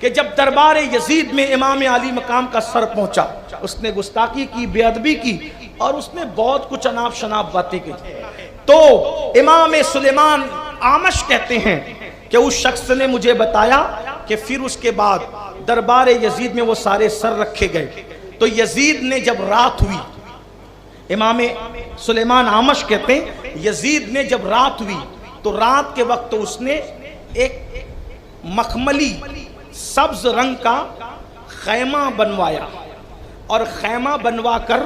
کہ جب دربار یزید میں امام علی مقام کا سر پہنچا، اس نے گستاخی کی، بے ادبی کی، اور اس نے بہت کچھ اناپ شناپ باتیں کی. تو امام سلیمان اعمش کہتے ہیں کہ اس شخص نے مجھے بتایا کہ پھر اس کے بعد دربار یزید میں وہ سارے سر رکھے گئے. تو یزید نے جب رات ہوئی، امام سلیمان اعمش کہتے ہیں یزید نے جب رات ہوئی تو رات کے وقت اس نے ایک مخملی سبز رنگ کا خیمہ بنوایا، اور خیمہ بنوا کر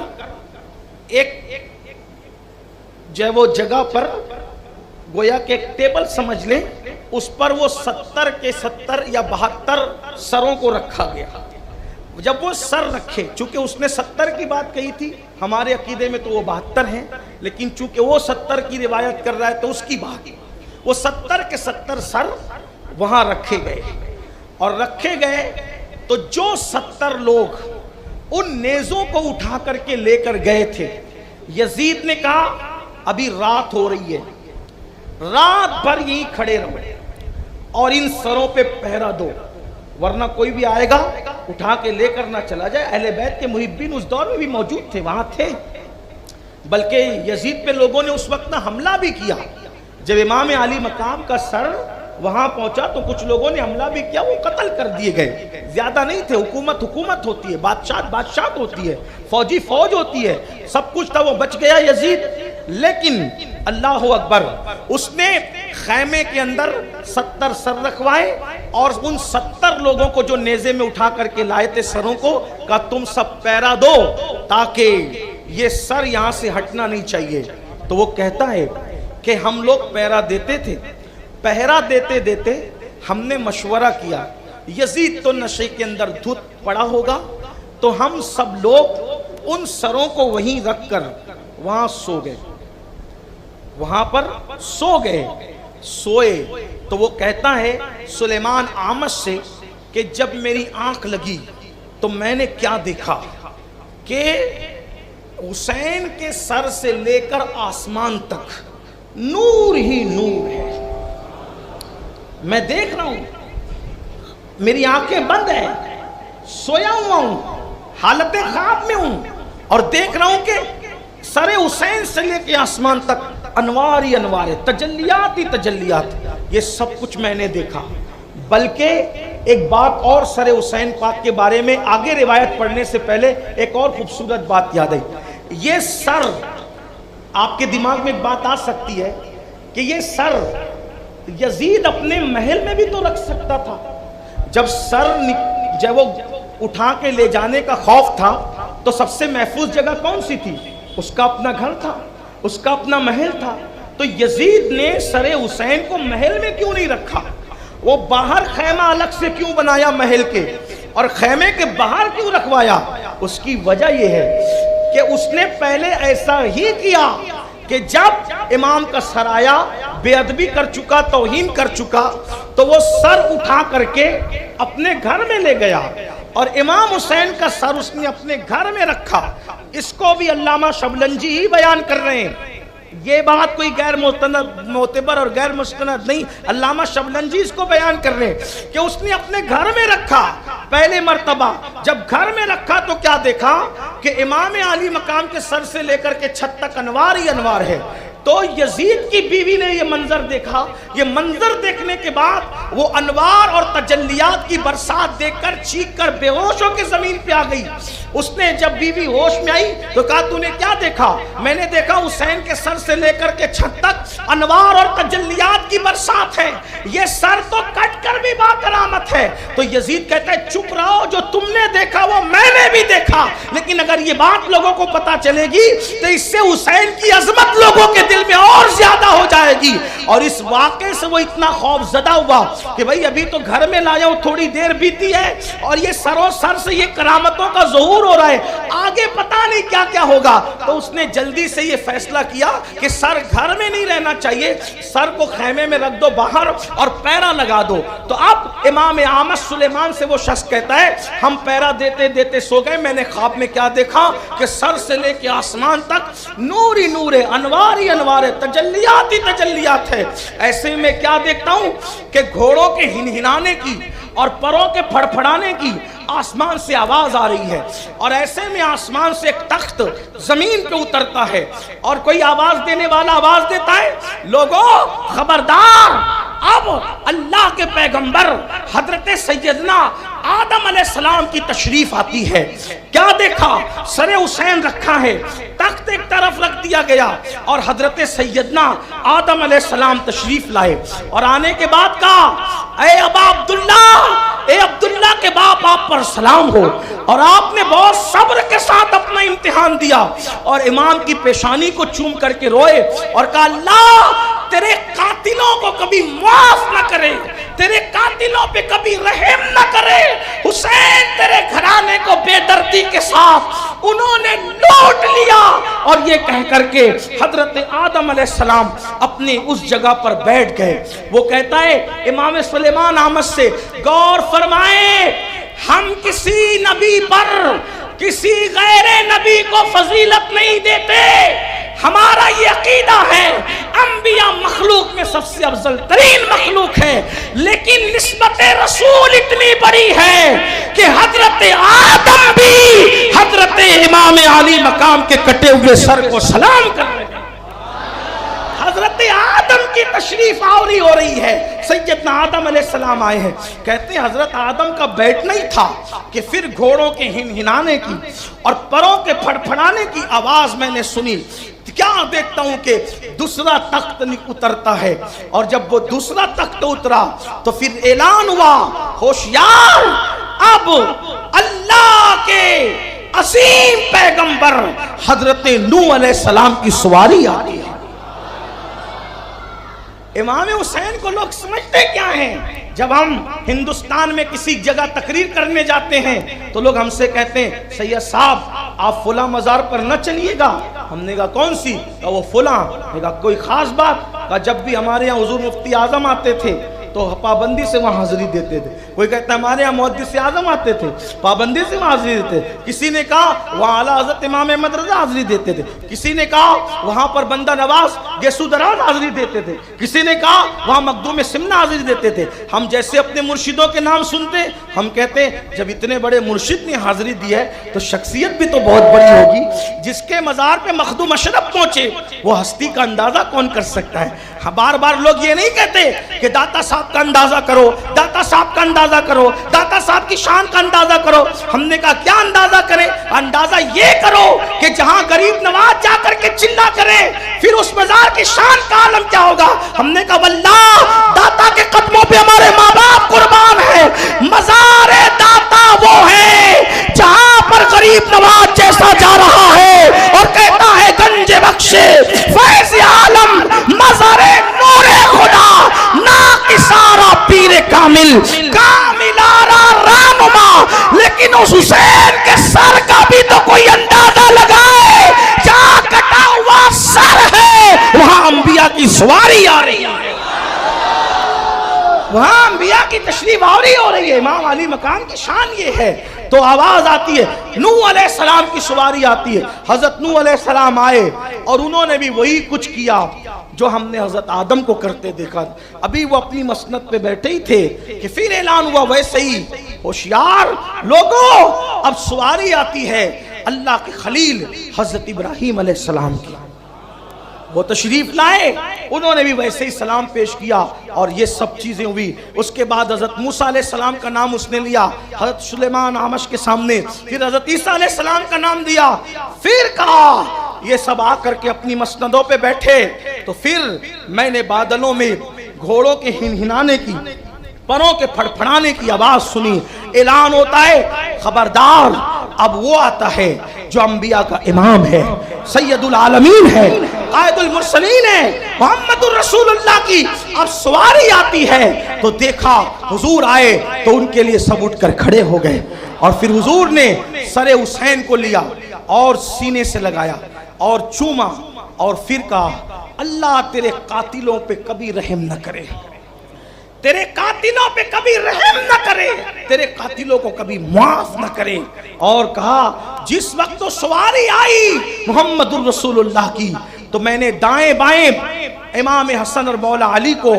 ایک جو وہ جگہ پر گویا کہ ایک ٹیبل سمجھ لیں، اس پر وہ 70 کے 70 یا 72 سروں کو رکھا گیا. جب وہ سر رکھے، چونکہ اس نے 70 کی بات کہی تھی، ہمارے عقیدے میں تو وہ 72 ہیں، لیکن چونکہ وہ 70 کی روایت کر رہا ہے تو اس کی بات، وہ 70 کے 70 سر وہاں رکھے گئے. اور رکھے گئے تو جو 70 لوگ ان نیزوں کو اٹھا کر کے لے کر گئے تھے، یزید نے کہا ابھی رات ہو رہی ہے، رات بھر یہیں کھڑے رہو اور ان سروں پہ پہرا دو، ورنہ کوئی بھی آئے گا اٹھا کے لے کر نہ چلا جائے. اہل بیت کے محبین اس دور میں بھی موجود تھے، وہاں تھے، بلکہ یزید پہ لوگوں نے اس وقت حملہ بھی کیا. جب امام علی مقام کا سر وہاں پہنچا تو کچھ لوگوں نے حملہ بھی کیا، وہ قتل کر دیے گئے. زیادہ نہیں تھے، حکومت ہوتی ہے، بادشاہت ہوتی ہے، فوج ہوتی ہے، سب کچھ تھا، وہ بچ گیا یزید. لیکن اللہ اکبر، اس نے خیمے کے اندر 70 سر رکھوائے اور ان 70 لوگوں کو جو نیزے میں اٹھا کر کے لائے تھے سروں کو، کہا تم سب پہرا دو تاکہ یہ سر یہاں سے ہٹنا نہیں چاہیے. تو وہ کہتا ہے کہ ہم لوگ پہرا دیتے تھے، پہرا دیتے دیتے ہم نے مشورہ کیا، یزید تو نشے کے اندر دھت پڑا ہوگا، تو ہم سب لوگ ان سروں کو وہیں رکھ کر وہاں سو گئے، وہاں پر سو گئے. سوئے تو وہ کہتا ہے سلیمان اعمش سے کہ جب میری آنکھ لگی تو میں نے کیا دیکھا کہ حسین کے سر سے لے کر آسمان تک نور ہی نور ہے. میں دیکھ رہا ہوں، میری آنکھیں بند ہیں، سویا ہوا ہوں، حالت خواب میں ہوں، اور دیکھ رہا ہوں کہ سر حسین سے لے کے آسمان تک انوار ہی انوار ہے، تجلیات ہی تجلیات. یہ سب کچھ میں نے دیکھا. بلکہ ایک بات اور سر حسین پاک کے بارے میں آگے روایت پڑھنے سے پہلے ایک اور خوبصورت بات یاد آئی. یہ سر، آپ کے دماغ میں ایک بات آ سکتی ہے کہ یہ سر یزید اپنے محل میں بھی تو رکھ سکتا تھا. جب سر جب وہ اٹھا کے لے جانے کا خوف تھا تو سب سے محفوظ جگہ کون سی تھی؟ اس کا اپنا گھر تھا، اس کا اپنا محل تھا. تو یزید نے سر حسین کو محل میں کیوں نہیں رکھا؟ وہ باہر خیمہ الگ سے کیوں بنایا محل کے، اور خیمے کے باہر کیوں رکھوایا؟ اس کی وجہ یہ ہے کہ اس نے پہلے ایسا ہی کیا کہ جب امام کا سر آیا، بے ادبی کر چکا، توہین کر چکا، تو وہ سر اٹھا کر کے اپنے گھر میں لے گیا، اور امام حسین کا سر اس نے اپنے گھر میں رکھا. اس کو بھی علامہ شبلنجی ہی بیان کر رہے ہیں. یہ بات کوئی غیر معتبر اور غیر مستند نہیں، علامہ شبلنجی اس کو بیان کر رہے ہیں کہ اس نے اپنے گھر میں رکھا. پہلے مرتبہ جب گھر میں رکھا تو کیا دیکھا کہ امام علی مقام کے سر سے لے کر کے چھت تک انوار ہی انوار ہے. تو یزید کی بیوی نے یہ منظر دیکھا. یہ منظر دیکھنے کے بعد وہ انوار اور تجلیات کی برسات دیکھ کر چیخ کر بے ہوش ہو کے زمین پہ آ گئی. اس نے جب بیوی ہوش میں آئی تو کہا تو نے کیا دیکھا؟ میں نے دیکھا حسین کے سر سے لے کر کے چھت تک انوار اور تجلیات کی برسات ہے، یہ سر تو کٹ کر بھی با کرامت ہے. تو یزید کہتا ہے چپ رہو، جو تم نے دیکھا وہ میں نے بھی دیکھا، لیکن اگر یہ بات لوگوں کو پتا چلے گی تو اس سے حسین کی عظمت لوگوں کے دل میں اور زیادہ ہو جائے گی. اور اس واقعے سے وہ اتنا خوف زدہ ہوا کہ بھئی ابھی تو گھر میں لایا ہوں، تھوڑی دیر بیتی ہے اور یہ سروں سر سے یہ کرامتوں کا ظہور ہو رہا ہے، آگے پتہ نہیں کیا کیا ہوگا. تو اس نے جلدی سے یہ فیصلہ کیا کہ سر گھر میں نہیں رہنا چاہیے، سر کو خیمے میں رکھ دو باہر اور پیرا لگا دو. تو اب امام اعمش سلیمان سے وہ شخص کہتا ہے ہم پیرا دیتے دیتے سو گئے، میں نے خواب میں کیا دیکھا کہ سر سے لے کے آسمان تک نور ہی نور ہے، انوار ہی انوار انوار تجلیات ہی تجلیات ہے۔ ایسے میں کیا دیکھتا ہوں کہ گھوڑوں کے ہنہنانے کی اور پروں کے پھڑپھڑانے کی آسمان سے آواز آ رہی ہے، اور ایسے میں آسمان سے ایک تخت زمین پہ اترتا ہے، اور کوئی آواز دینے والا آواز دیتا ہے، لوگوں خبردار، اب اللہ کے پیغمبر حضرت سیدنا آدم علیہ السلام کی تشریف آتی ہے۔ کیا دیکھا؟ سر حسین رکھا ہے، تخت ایک طرف رکھ دیا گیا، اور حضرت سیدنا آدم علیہ السلام تشریف لائے، اور آنے کے بعد کہا، اے ابا عبداللہ، اے عبداللہ کے باپ، آپ پر سلام ہو، اور آپ نے بہت صبر کے ساتھ اپنا امتحان دیا، اور امام کی پیشانی کو چوم کر کے روئے اور کہا، اللہ تیرے قاتلوں کو کبھی معاف نہ کرے، تیرے قاتلوں پہ کبھی رحم نہ کرے، حسین تیرے گھرانے کو بے دردی کے ساتھ انہوں نے لوٹ لیا۔ اور یہ کہہ کر کے حضرت آدم علیہ السلام اپنی اس جگہ پر بیٹھ گئے۔ وہ کہتا ہے امام سلیمان احمد سے، غور فرمائیں، ہم کسی نبی پر کسی غیر نبی کو فضیلت نہیں دیتے، ہمارا یہ عقیدہ ہے انبیاء مخلوق میں سب سے افضل ترین مخلوق ہے، لیکن نسبت رسول اتنی بڑی ہے کہ حضرت آدم بھی حضرت امام علی مقام کے کٹے ہوئے سر کو سلام کر رہے ہیں۔ حضرت آدم کی تشریف آوری ہو رہی ہے، سیدنا آدم علیہ السلام آئے ہیں۔ کہتے ہیں حضرت آدم کا بیٹھنا ہی تھا کہ پھر گھوڑوں کے ہنہنانے کی اور پروں کے پھڑپھڑانے کی آواز میں نے سنی۔ کیا دیکھتا ہوں کہ دوسرا تخت اترتا ہے، اور جب وہ دوسرا تخت اترا تو پھر اعلان ہوا، ہوشیار، اب اللہ کے عظیم پیغمبر حضرت نوح علیہ السلام کی سواری آ رہی ہے۔ امام حسین کو لوگ سمجھتے کیا ہیں؟ جب ہم ہندوستان میں کسی جگہ تقریر کرنے جاتے ہیں تو لوگ ہم سے کہتے ہیں، سید صاحب آپ فلاں مزار پر نہ چلیے گا۔ ہم نے کہا کون سی؟ کہا وہ فلاں۔ نے کہا کوئی خاص بات؟ کہا جب بھی ہمارے یہاں حضور مفتی اعظم آتے تھے تو پابندی سے وہاں حاضری دیتے تھے۔ کوئی کہتا ہے ہمارے یہاں محدث اعظم آتے تھے، پابندی سے وہاں حاضری دیتے تھے۔ کسی نے کہا وہاں اعلیٰ حضرت امام احمد رضا حاضری دیتے تھے، کسی نے کہا وہاں پر بندہ نواز گیسو دراز حاضری دیتے تھے، کسی نے کہا وہاں مخدوم سمنہ حاضری دیتے تھے۔ ہم جیسے اپنے مرشدوں کے نام سنتے، ہم کہتے ہیں جب اتنے بڑے مرشد نے حاضری دی ہے تو شخصیت بھی تو بہت بڑی ہوگی۔ جس کے مزار پہ مخدوم اشرف پہنچے وہ ہستی کا اندازہ کون کر سکتا ہے؟ بار بار لوگ یہ نہیں کہتے کہ داتا صاحب کا اندازہ کرو، داتا صاحب کا اندازہ کرو، داتا صاحب کی شان کا اندازہ کرو۔ ہم نے کہا کیا اندازہ کریں؟ اندازہ یہ کرو کہ جہاں غریب نواز جا کر کے چلا کرے پھر اس مزار کی شان کا عالم کیا ہوگا۔ ہم نے کہا واللہ داتا کے قدموں پہ ہمارے ماں باپ قربان ہیں، مزار داتا وہ ہے جہاں پر غریب نواز جیسا جا رہا ہے اور کہتا ہے گنج بخش فیض عالم مزار نور خدا ناقصارا پیر کامل کاملارا رانما۔ لیکن اس حسین کے سر کا بھی تو کوئی اندازہ لگائے، جہاں کٹا ہوا سر ہے وہاں انبیاء کی سواری آ رہی ہے، وہاں انبیاء کی تشریف آوری ہو رہی ہے۔ امام علی مقام کی شان یہ ہے۔ تو آواز آتی ہے، نوح علیہ السلام کی سواری آتی ہے۔ حضرت نوح علیہ السلام آئے اور انہوں نے بھی وہی کچھ کیا جو ہم نے حضرت آدم کو کرتے دیکھا۔ ابھی وہ اپنی مسند پہ بیٹھے ہی تھے کہ پھر اعلان ہوا، ویسے ہی ہوشیار لوگوں اب سواری آتی ہے اللہ کے خلیل حضرت ابراہیم علیہ السلام کی۔ وہ تشریف لائے، انہوں نے بھی ویسے ہی سلام پیش کیا اور یہ سب چیزیں ہوئی۔ اس کے بعد حضرت موسیٰ علیہ السلام کا نام اس نے لیا حضرت سلیمان اعمش کے سامنے، پھر حضرت عیسیٰ علیہ السلام کا نام دیا، پھر کہا یہ سب آ کر کے اپنی مسندوں پہ بیٹھے تو پھر میں نے بادلوں میں گھوڑوں کے ہنہنانے کی، پروں کے پھڑپھڑانے کی آواز سنی۔ اعلان ہوتا ہے خبردار اب وہ آتا ہے جو انبیاء کا امام ہے، سید العالمین ہے، قائد المرسلین ہے، محمد الرسول اللہ کی اب سواری آتی ہے۔ تو دیکھا حضور آئے تو ان کے لیے سب اٹھ کر کھڑے ہو گئے، اور پھر حضور نے سر حسین کو لیا اور سینے سے لگایا اور چوما اور پھر کہا اللہ تیرے قاتلوں پہ کبھی رحم نہ کرے، تیرے قاتلوں پہ کبھی رحم نہ کرے، تیرے قاتلوں کو کبھی معاف نہ کرے۔ اور کہا جس وقت تو سواری آئی محمد الرسول اللہ کی، تو میں نے دائیں بائیں امام حسن اور مولا علی کو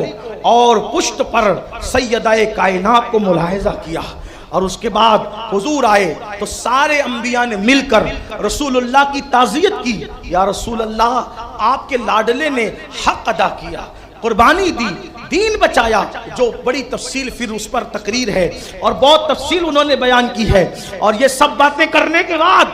اور پشت پر سیدہ کائنات کو ملاحظہ کیا، اور اس کے بعد حضور آئے تو سارے انبیاء نے مل کر رسول اللہ کی تعزیت کی، یا رسول اللہ آپ کے لاڈلے نے حق ادا کیا، قربانی دی، دین بچایا، جو بڑی تفصیل پھر اس پر تقریر ہے اور بہت تفصیل انہوں نے بیان کی ہے۔ اور یہ سب باتیں کرنے کے بعد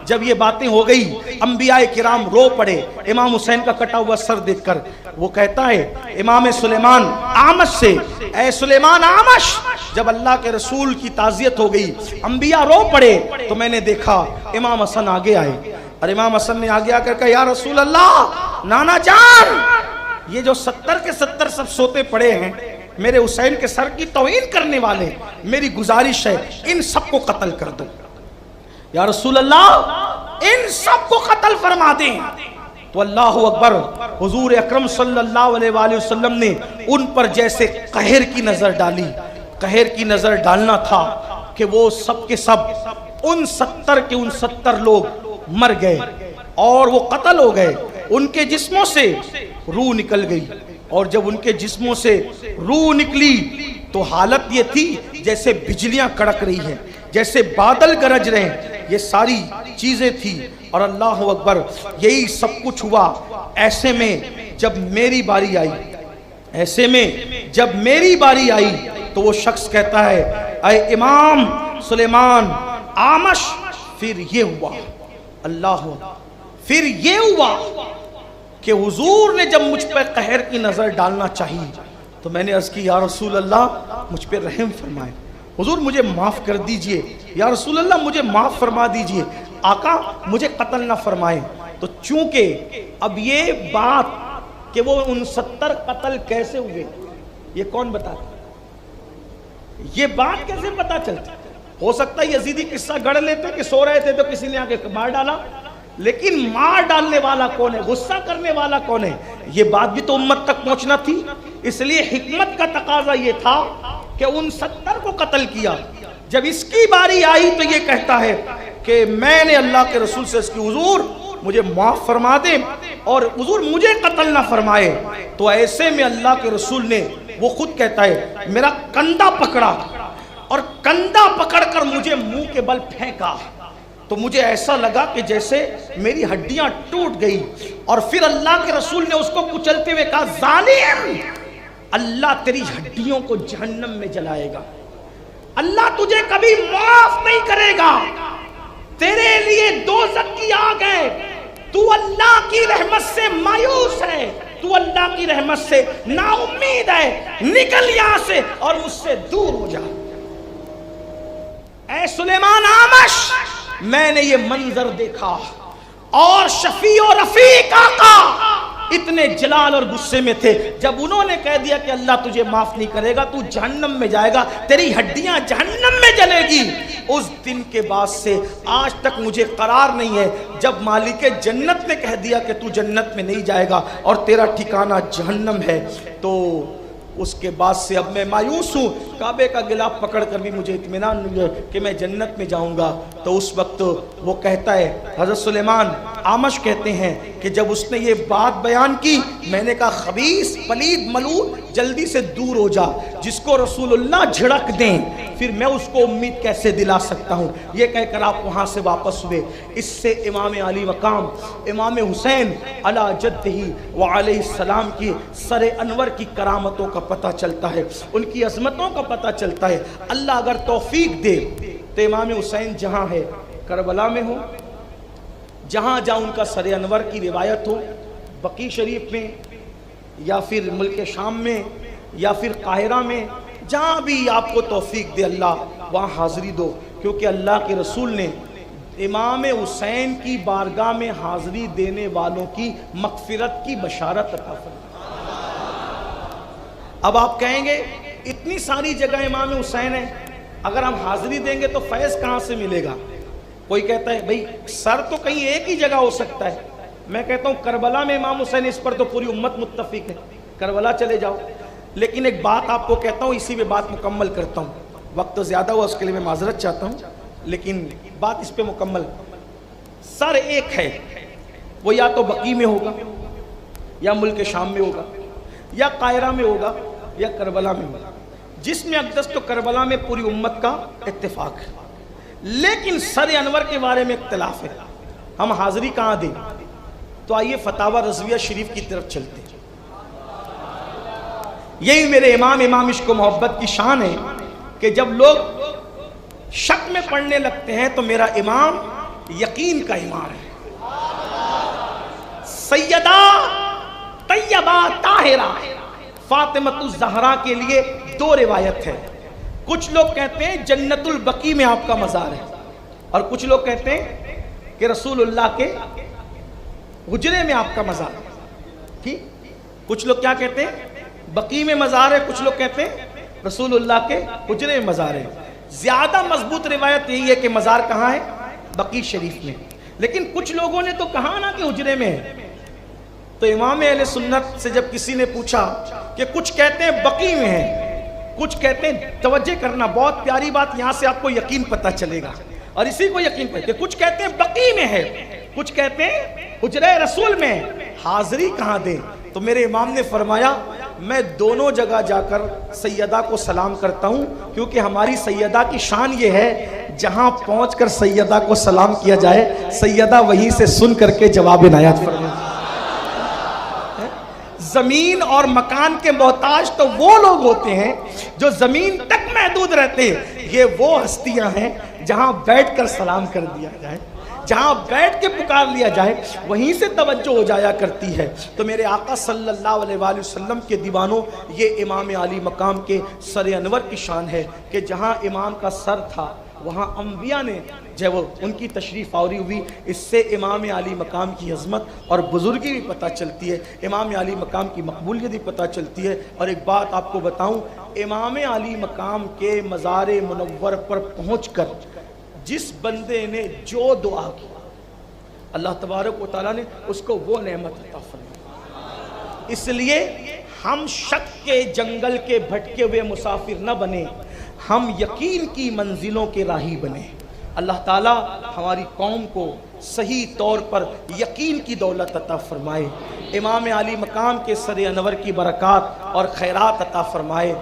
جب یہ باتیں ہو گئی، انبیاء کرام رو پڑے امام حسین کا کٹا ہوا سر دیکھ کر۔ وہ کہتا ہے امام سلیمان اعمش سے، اے سلیمان اعمش، جب اللہ کے رسول کی تعزیت ہو گئی، انبیاء رو پڑے، تو میں نے دیکھا امام حسن آگے آئے، اور امام حسن نے آگے آ کر کہا یا رسول اللہ، نانا جان، یہ جو 70 کے 70 سب سوتے پڑے ہیں، میرے حسین کے سر کی توہین کرنے والے، میری گزارش ہے ان سب کو قتل کر دو، یا رسول اللہ ان سب کو قتل فرما دیں۔ تو اللہ اکبر، حضور اکرم صلی اللہ علیہ وآلہ وسلم نے ان پر جیسے قہر کی نظر ڈالی، قہر کی نظر ڈالنا تھا کہ وہ سب کے سب ان 70 کے ان 70 لوگ مر گئے اور وہ قتل ہو گئے، ان کے جسموں سے روح نکل گئی، اور جب ان کے جسموں سے روح نکلی تو حالت یہ تھی جیسے بجلیاں کڑک رہی ہیں، جیسے بادل گرج رہے ہیں، یہ ساری چیزیں تھی۔ اور اللہ اکبر، یہی سب کچھ ہوا۔ ایسے میں جب میری باری آئی، ایسے میں جب میری باری آئی تو وہ شخص کہتا ہے اے امام سلیمان اعمش، پھر یہ ہوا، اللہ پھر یہ ہوا کہ حضور نے جب مجھ پر قہر کی نظر ڈالنا چاہی تو میں نے عرض کی یا رسول اللہ مجھ پہ رحم فرمائے، حضور مجھے معاف کر دیجئے، یا رسول اللہ مجھے معاف فرما دیجئے، آقا مجھے قتل نہ فرمائیں۔ تو چونکہ اب یہ بات کہ وہ ان 70 قتل کیسے ہوئے یہ کون بتاتا، یہ بات کیسے پتا چلتی؟ ہو سکتا ہے یزیدی قصہ گڑھ لیتے کہ سو رہے تھے تو کسی نے آگے مار ڈالا، لیکن مار ڈالنے والا کون ہے، غصہ کرنے والا کون ہے، یہ بات بھی تو امت تک پہنچنا تھی۔ اس لیے حکمت کا تقاضا یہ تھا کہ ان 70 کو قتل کیا۔ جب اس کی باری آئی تو یہ کہتا ہے کہ میں نے اللہ کے رسول سے اس کی حضور مجھے معاف فرما دے اور حضور مجھے قتل نہ فرمائے۔ تو ایسے میں اللہ کے رسول نے، وہ خود کہتا ہے، میرا کندھا پکڑا اور کندھا پکڑ کر مجھے منہ کے بل پھینکا، تو مجھے ایسا لگا کہ جیسے میری ہڈیاں ٹوٹ گئی، اور پھر اللہ کے رسول نے اس کو کچلتے ہوئے کہا ظالم، اللہ تیری ہڈیوں کو جہنم میں جلائے گا، اللہ تجھے کبھی معاف نہیں کرے گا، تیرے لیے دوزخ کی آگ ہے، تو اللہ کی رحمت سے مایوس ہے، تو اللہ کی رحمت سے نا امید ہے، نکل یہاں سے اور مجھ سے دور ہو جا۔ اے سلیمان اعمش، میں نے یہ منظر دیکھا اور شفیع و رفیق آقا اتنے جلال اور غصے میں تھے، جب انہوں نے کہہ دیا کہ اللہ تجھے معاف نہیں کرے گا، تو جہنم میں جائے گا، تیری ہڈیاں جہنم میں جلے گی۔ اس دن کے بعد سے آج تک مجھے قرار نہیں ہے، جب مالک جنت نے کہہ دیا کہ تو جنت میں نہیں جائے گا اور تیرا ٹھکانہ جہنم ہے، تو اس کے بعد سے اب میں مایوس ہوں، کعبے کا غلاف پکڑ کر بھی مجھے اطمینان نہیں ہے کہ میں جنت میں جاؤں گا۔ تو اس وقت وہ کہتا ہے، حضرت سلیمان اعمش کہتے ہیں کہ جب اس نے یہ بات بیان کی، میں نے کہا خبیث پلید ملعون، جلدی سے دور ہو جا، جس کو رسول اللہ جھڑک دیں پھر میں اس کو امید کیسے دلا سکتا ہوں۔ یہ کہہ کر آپ وہاں سے واپس ہوئے۔ اس سے امام علی مقام امام حسین علی جدہ وعلیہ السلام کی سر انور کی کرامتوں کا پتہ چلتا ہے، ان کی عظمتوں کا پتہ چلتا ہے۔ اللہ اگر توفیق دے تو امام حسین جہاں ہے، کربلا میں ہو، جہاں جہاں ان کا سر انور کی روایت ہو، بقیع شریف میں یا پھر ملک شام میں یا پھر قاہرہ میں، جہاں بھی آپ کو توفیق دے اللہ وہاں حاضری دو، کیونکہ اللہ کے رسول نے امام حسین کی بارگاہ میں حاضری دینے والوں کی مغفرت کی بشارت عطا فرمائے۔ اب آپ کہیں گے اتنی ساری جگہ امام حسین ہے، اگر ہم حاضری دیں گے تو فیض کہاں سے ملے گا؟ کوئی کہتا ہے بھئی سر تو کہیں ایک ہی جگہ ہو سکتا ہے، میں کہتا ہوں کربلا میں امام حسین، اس پر تو پوری امت متفق ہے، کربلا چلے جاؤ۔ لیکن ایک بات آپ کو کہتا ہوں، اسی میں بات مکمل کرتا ہوں، وقت تو زیادہ ہوا اس کے لیے میں معذرت چاہتا ہوں، لیکن بات اس پہ مکمل۔ سر ایک ہے، وہ یا تو بقیع میں ہوگا یا ملک شام میں ہوگا یا قاہرہ میں ہوگا یا کربلا میں ہوگا، جس میں اقدس تو کربلا میں پوری امت کا اتفاق ہے، لیکن سر انور کے بارے میں اختلاف ہے، ہم حاضری کہاں دیں؟ تو آئیے فتاوی رضویہ شریف کی طرف چلتے ہیں۔ یہی میرے امام عشق و محبت کی شان ہے کہ جب لوگ شک میں پڑھنے لگتے ہیں تو میرا امام یقین کا امام ہے۔ سیدہ طیبہ طاہرہ فاطمہ الزہرا کے لیے دو روایت ہے، کچھ لوگ کہتے ہیں جنت البقیع میں آپ کا مزار ہے، اور کچھ لوگ کہتے ہیں کہ رسول اللہ کے حجرے میں آپ کا مزار ہے۔ ٹھیک، کچھ لوگ کیا کہتے ہیں؟ بقیع میں مزار ہے، کچھ لوگ کہتے ہیں رسول اللہ کے حجرے میں مزار ہے۔ زیادہ مضبوط روایت یہی ہے کہ مزار کہاں ہے؟ بقیع شریف میں، لیکن کچھ لوگوں نے تو کہا نا کہ حجرے میں ہے۔ تو امام اہل سنت سے جب کسی نے پوچھا کہ کچھ کہتے ہیں بقیع میں ہے، کچھ کہتے ہیں، توجہ کرنا بہت پیاری بات، یہاں سے آپ کو یقین پتہ چلے گا، اور اسی کو یقین پتہ کہ کچھ کہتے ہیں بقیع میں ہے، کچھ کہتے ہیں حجرہ رسول میں ہے، حاضری کہاں دیں؟ تو میرے امام نے فرمایا میں دونوں جگہ جا کر سیدہ کو سلام کرتا ہوں، کیونکہ ہماری سیدہ کی شان یہ ہے جہاں پہنچ کر سیدہ کو سلام کیا جائے سیدہ وہیں سے سن کر کے جواب عنایت فرمائے۔ زمین اور مکان کے محتاج تو وہ لوگ ہوتے ہیں جو زمین تک محدود رہتے ہیں، یہ وہ ہستیاں ہیں جہاں بیٹھ کر سلام کر دیا جائے، جہاں بیٹھ کے پکار لیا جائے وہیں سے توجہ ہو جایا کرتی ہے۔ تو میرے آقا صلی اللہ علیہ وآلہ وسلم کے دیوانوں، یہ امام علی مقام کے سر انور کی شان ہے کہ جہاں امام کا سر تھا وہاں انبیاء نے جب وہ ان کی تشریف آوری ہوئی، اس سے امام علی مقام کی عظمت اور بزرگی بھی پتہ چلتی ہے، امام علی مقام کی مقبولیت بھی پتہ چلتی ہے۔ اور ایک بات آپ کو بتاؤں، امام علی مقام کے مزار منور پر پہنچ کر جس بندے نے جو دعا کی اللہ تبارک و تعالیٰ نے اس کو وہ نعمت عطا فرمائی۔ اس لیے ہم شک کے جنگل کے بھٹکے ہوئے مسافر نہ بنے، ہم یقین کی منزلوں کے راہی بنے۔ اللہ تعالیٰ ہماری قوم کو صحیح طور پر یقین کی دولت عطا فرمائے، امام علی مقام کے سر انور کی برکات اور خیرات عطا فرمائے۔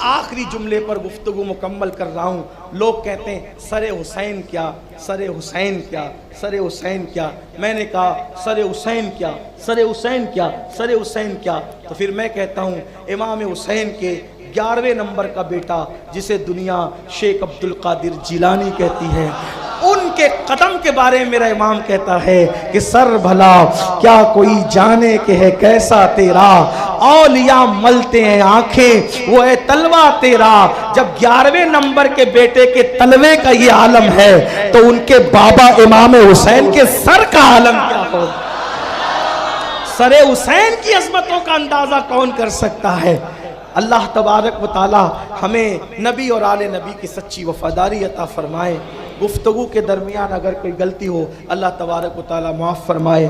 آخری جملے پر گفتگو مکمل کر رہا ہوں۔ لوگ کہتے ہیں سر حسین کیا، سر حسین کیا، سر حسین کیا؟ میں نے کہا سر حسین کیا، سر حسین کیا، سر حسین کیا؟ تو پھر میں کہتا ہوں امام حسین کے 11ویں نمبر کا بیٹا جسے دنیا شیخ عبد القادر جیلانی کہتی ہے، ان کے قدم کے بارے میں میرا امام کہتا ہے کہ سر بھلا کیا کوئی جانے کہ ہے کیسا تیرا، اولیاء ملتے ہیں آنکھیں وہ ہے تلوہ تیرا۔ جب 11ویں نمبر کے بیٹے کے تلوے کا یہ عالم ہے تو ان کے بابا امام حسین کے سر کا عالم کیا ہو؟ سر حسین کی عظمتوں کا اندازہ کون کر سکتا ہے؟ اللہ تبارک و تعالی ہمیں نبی اور آل نبی کی سچی وفاداری عطا فرمائے۔ گفتگو کے درمیان اگر کوئی غلطی ہو اللہ تبارک و تعالی معاف فرمائے۔